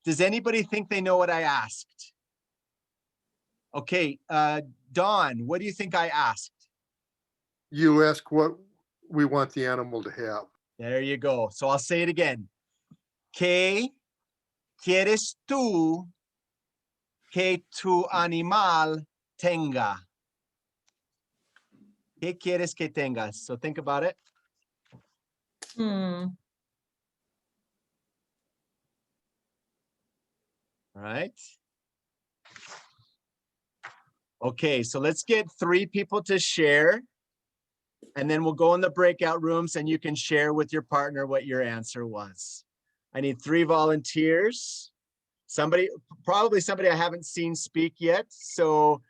Does anybody think they know what I asked? Okay, Dawn, what do you think I asked? You ask what we want the animal to have. There you go. So I'll say it again. ¿Qué quieres tú que tu animal tenga? ¿Qué quieres que tengas? So think about it. All right. Okay, so let's get 3 people to share. And then we'll go in the breakout rooms and you can share with your partner what your answer was. I need 3 volunteers. Probably somebody I haven't seen speak yet. So,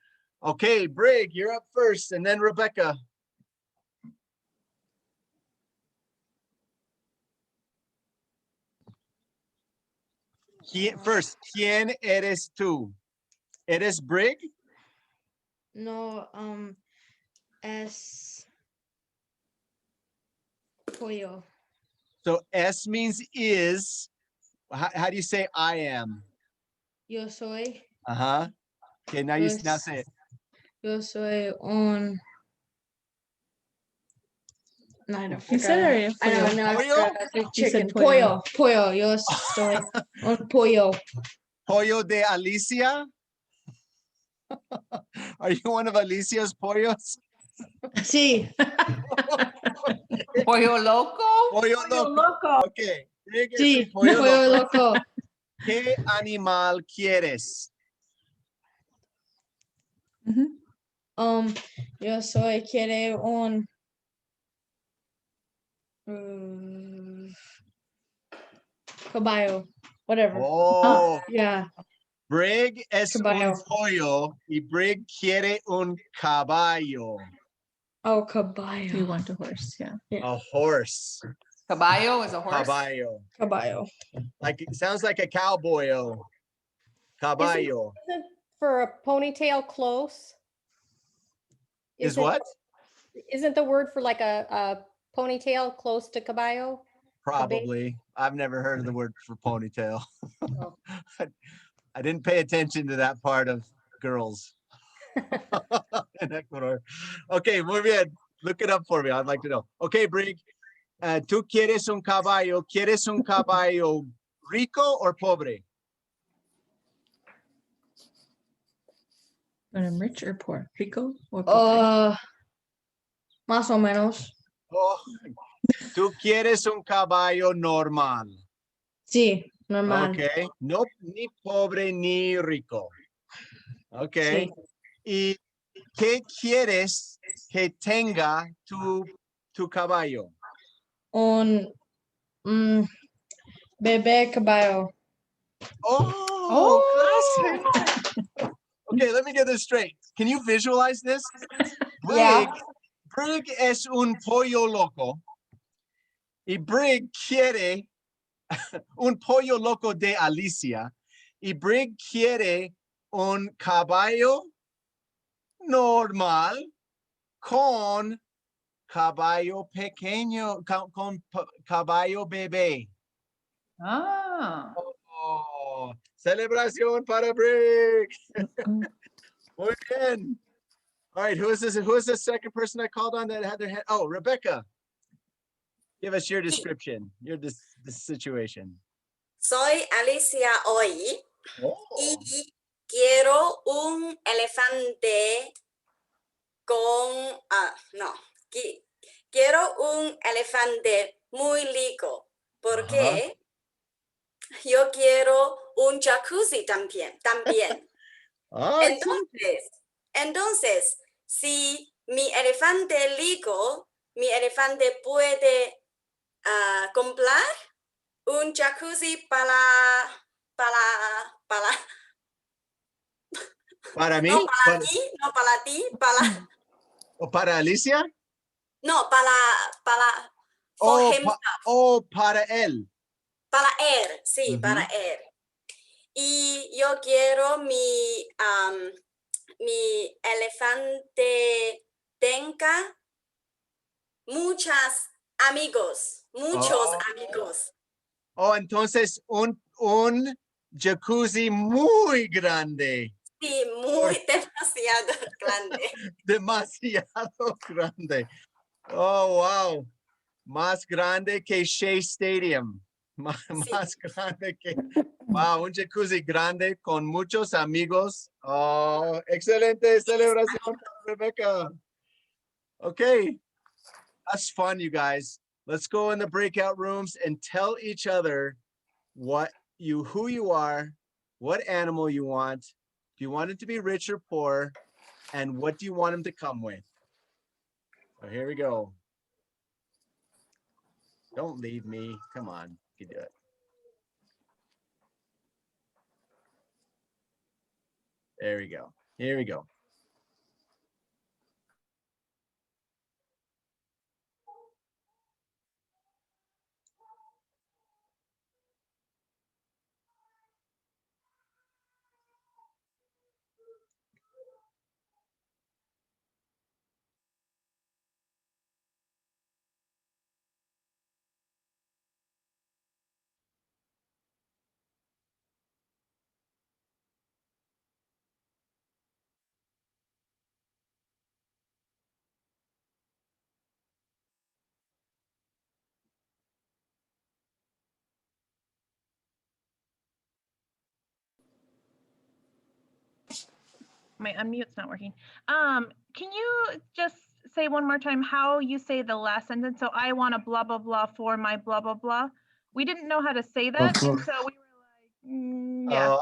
okay, Brig, you're up first, and then Rebecca. First, ¿quién eres tú? ¿Eres Brig? No, es pollo. So S means is. How do you say I am? Yo soy. Uh-huh. Okay, now now say it. Yo soy un. No, I don't. You said it. I know. No, Pollo? Chicken. Pollo. Pollo. Yo soy un pollo. Pollo de Alicia? Are you one of Alicia's pollos? Sí. Pollo loco? Pollo loco. Okay. Sí, pollo loco. ¿Qué animal quieres? Yo soy quiere un caballo, whatever. Oh, yeah. Brig es Caballo. un pollo y Brig quiere un caballo. Oh, caballo. You want a horse, yeah. A horse. Caballo is a horse? Caballo. Caballo. Like it sounds like a cowboy. Caballo. Isn't for a ponytail close? What? Isn't the word for like a ponytail close to caballo? Probably. I've never heard of the word for ponytail. Oh. I didn't pay attention to that part of girls in Ecuador. Okay, muy bien. Look it up for me. I'd like to know. Okay, Brig. ¿Tú quieres un caballo? ¿Quieres un caballo rico or pobre? But I'm rich or poor? Rico or pobre? Más o menos. Oh, ¿tú quieres un caballo normal? Sí, normal. Okay. No, ni pobre ni rico. Okay. Sí. ¿Y qué quieres que tenga tu caballo? Un Bebé caballo. Oh, classic. Okay, let me get this straight. Can you visualize this? Yeah. Brig es un pollo loco. Y Brig quiere un pollo loco de Alicia. Y Brig quiere un caballo normal con caballo pequeño, con caballo bebé. Ah. Oh, celebración para Brig. Muy bien. All right, who is this? Who is the second person I called on that had their hand? Oh, Rebecca. Give us your description, the situation. Soy Alicia hoy Oh. y quiero un elefante con, no, quiero un elefante muy rico, porque yo quiero un jacuzzi también. Entonces, si mi elefante rico, mi elefante puede comprar un jacuzzi para mí? No para ti, no para ti, para... ¿O para Alicia? No, para for himself. Para él. Para él, sí, para él. Y yo quiero mi elefante tenga muchos amigos. Oh, entonces un jacuzzi muy grande. Sí, demasiado grande. Demasiado grande. Oh, wow. Más grande que Shea Stadium. Más grande que... Wow, un jacuzzi grande con muchos amigos. Oh, excelente celebración, Rebecca. Okay, that's fun, you guys. Let's go in the breakout rooms and tell each other who you are, what animal you want. Do you want it to be rich or poor? And what do you want him to come with? So here we go. Don't leave me. Come on, you can do it. There we go. Here we go. My unmute's not working. Can you just say one more time how you say the last sentence? So I want a blah, blah, blah for my blah, blah, blah. We didn't know how to say that. And so we were like, yeah.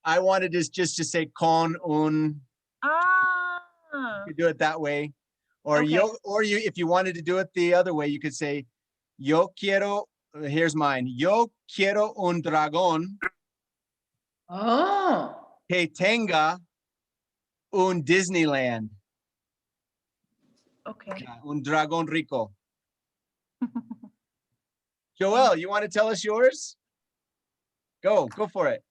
I wanted this just to say con un. You could do it that way. Or okay. If you wanted to do it the other way, you could say, yo quiero, here's mine. Yo quiero un dragón. Que tenga un Disneyland. Okay. Un dragón rico. Joelle, you want to tell us yours? Go for it.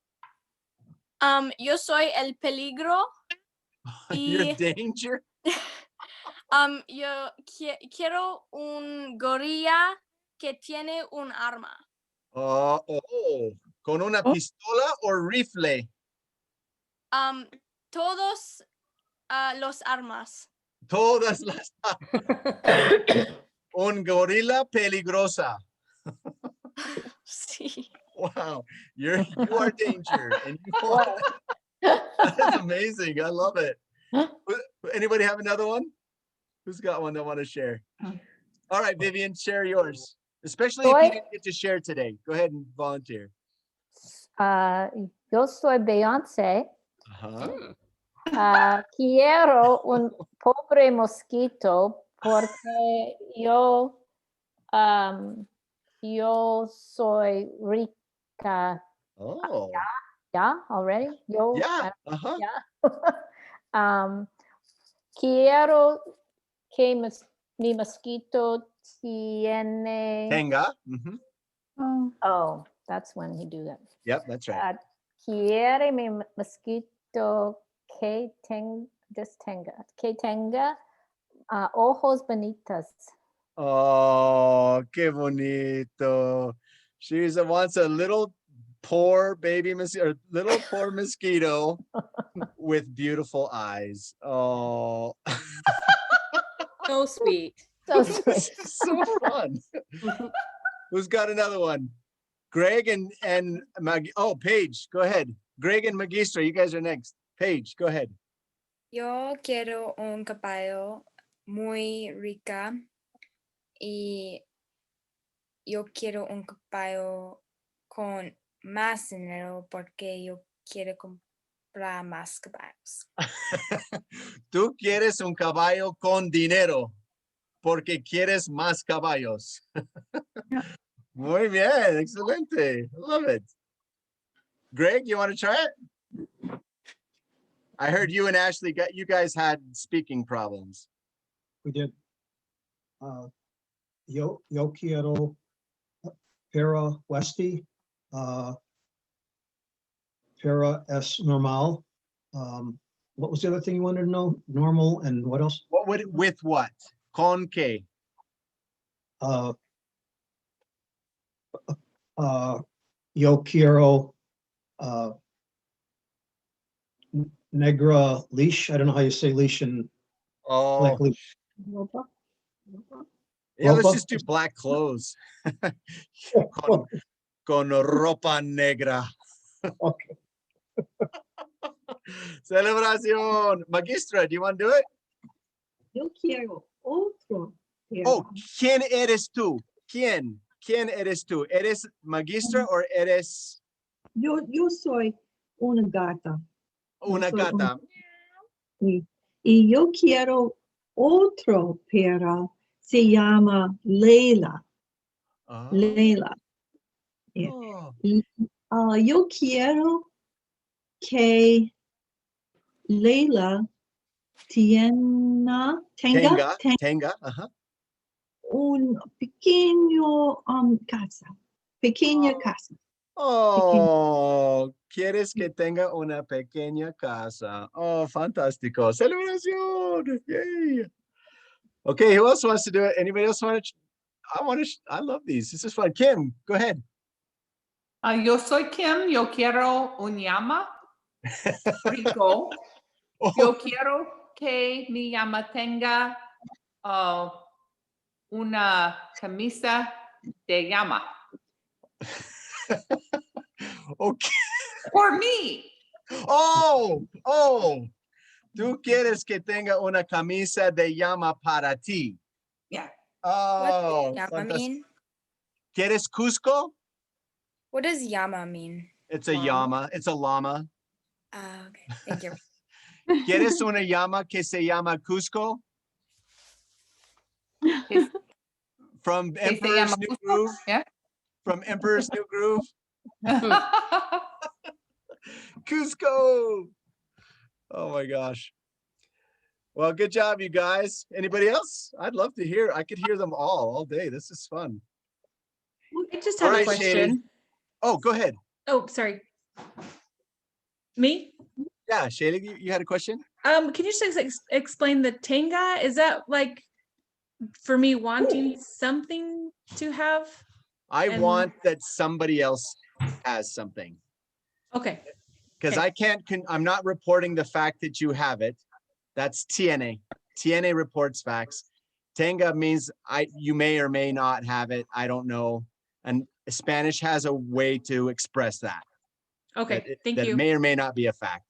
Yo soy el peligro. Your danger? Yo quiero un gorila que tiene un arma. ¿Con una pistola o rifle? Todos los armas. Todas las armas. Un gorila peligrosa. Sí. Wow, you are danger, and you are. That's amazing. I love it. Anybody have another one? Who's got one that want to share? All right, Vivian, share yours. Especially if you didn't get to share today. Go ahead and volunteer. Yo soy Beyonce. Quiero un pobre mosquito porque yo Yo soy rica. Oh. Yeah, already? Yo. Yeah. Uh-huh. Yeah. Quiero que mi mosquito tiene. Tenga. Oh, that's when he do that. Yep, that's right. Quiere mi mosquito que tenga ojos bonitos. Oh, qué bonito. She wants a little poor baby mosquito, little poor mosquito with beautiful eyes. Oh. So sweet. So sweet. So fun. Who's got another one? Greg and oh, Paige, go ahead. Greg and Magistra, you guys are next. Paige, go ahead. Yo quiero un caballo muy rica y yo quiero un caballo con más dinero porque yo quiero comprar más caballos. Tú quieres un caballo con dinero porque quieres más caballos. Muy bien, excelente. Love it. Greg, you want to try it? I heard you and Ashley you guys had speaking problems. We did. Yo quiero para Westy. Para es normal. What was the other thing you wanted to know? Normal and what else? What would it, with what? Con que? Yo quiero negra leash. I don't know how you say leash in black leash. Yeah, let's just do black clothes. con ropa negra. Okay. Celebración. Magistra, do you want to do it? Yo quiero otro. Oh, ¿quién eres tú? ¿Quién? ¿Quién eres tú? ¿Eres magistra o eres? Yo soy una gata. Una gata. Y yo quiero otro perro. Se llama Leila. Leila. Yeah. Yo quiero que Leila tenga un pequeño casa. Pequeña casa. Oh, quieres que tenga una pequeña casa. Oh, fantástico. Celebración. Yay. Okay, who else wants to do it? Anybody else want to? I love these. This is fun. Kim, go ahead. Yo soy Kim. Yo quiero un llama. Rico. Yo quiero que mi llama tenga una camisa de llama. Okay. For me. Oh. Tú quieres que tenga una camisa de llama para ti. Yeah. Oh. What does llama mean? ¿Quieres Cusco? What does llama mean? It's a llama. It's a llama. Okay. Thank you. ¿Quieres una llama que se llama Cusco? From Emperor's New Groove? Yeah. From Emperor's New Groove? Cusco. Oh my gosh. Well, good job, you guys. Anybody else? I'd love to hear. I could hear them all day. This is fun. I just have a question. Shaylee. Oh, go ahead. Oh, sorry. Me? Yeah, Shaylee, you had a question? Can you just explain the tenga? Is that like for me wanting something to have? I want that somebody else has something. Okay. Because I can't, I'm not reporting the fact that you have it. That's Tiene. Tiene reports facts. Tenga means you may or may not have it. I don't know. And Spanish has a way to express that. Okay, thank you. That may or may not be a fact.